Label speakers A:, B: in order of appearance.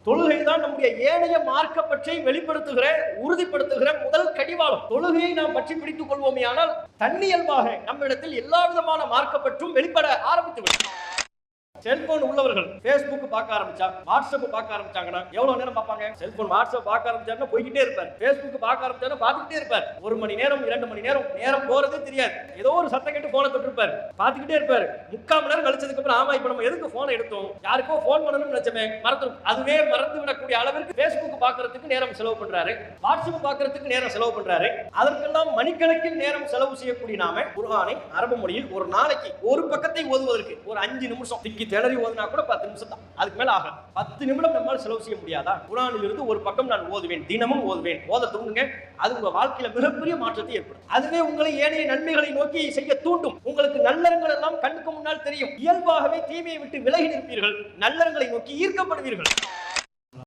A: தொழுகைதான் நம்முடைய ஏனைய மார்க்க பற்றி வெளிப்படுத்துகிற உறுதிப்படுத்துகிற முதல் கடிவாளம். தொழுகையை நாம் பற்றி பிடித்துக் கொள்வோமே ஆனால் தன்னியல்பாக நம்மிடத்தில் எல்லா விதமான மார்க்க பற்றும் வெளிப்பட ஆரம்பித்துவிடும். செல்போன் உள்ளவர்கள் Facebook பார்க்க ஆரம்பிச்சா, வாட்ஸ்அப் பார்க்க ஆரம்பிச்சாங்கன்னா எவ்வளவு நேரம் பார்ப்பாங்க? செல்போன் வாட்ஸ்அப் பார்க்க ஆரம்பிச்சாருன்னா போய்கிட்டே இருப்பார். Facebook பார்க்க ஆரம்பிச்சாருன்னா பார்த்துக்கிட்டே இருப்பார். 1 மணி நேரம் 2 மணி நேரம் போறதே தெரியாது. ஏதோ ஒரு சத்தம் கேட்டு போனை தொட்டிருப்பார், பார்த்துக்கிட்டே இருப்பார். 3/4 மணி நேரம் கழிச்சதுக்கு அப்புறம் ஆமா இப்ப நம்ம எதுக்கு போனை எடுத்தோம், யாருக்கோ போன் பண்ணணும்னு நினைச்சமே மறந்துடும். அதுவே மறந்து விடக்கூடிய அளவிற்கு Facebook பார்க்கறதுக்கு நேரம் செலவு பண்றாரு, வாட்ஸ்அப் பார்க்கறதுக்கு நேரம் செலவு பண்றாரு. அதற்கெல்லாம் மணிக்கணக்கில் நேரம் செலவு செய்யக்கூடிய நாம குர்ஆனை அரபு மொழியில் ஒரு நாளைக்கு ஒரு பக்கத்தை ஓதுவதற்கு ஒரு 5 நிமிஷம் திணறி ஓதுனா கூட 10 நிமிஷம் தான், அதுக்கு மேல ஆகும். 10 நிமிடம் நம்மால் செலவு செய்ய முடியாதா? குர்ஆனில் இருந்து ஒரு பக்கம் நான் ஓதுவேன், தினமும் ஓதுவேன். ஓத தூங்குங்க, அது உங்க வாழ்க்கையில மிகப்பெரிய மாற்றத்தை ஏற்படும். அதுவே உங்களை ஏனைய நன்மைகளை நோக்கி செய்ய தூண்டும். உங்களுக்கு நல்லறங்கள் எல்லாம் கண்ணுக்கு முன்னால் தெரியும். இயல்பாகவே தீமையை விட்டு விலகி நிற்பீர்கள், நல்லறங்களை நோக்கி ஈர்க்கப்படுவீர்கள்.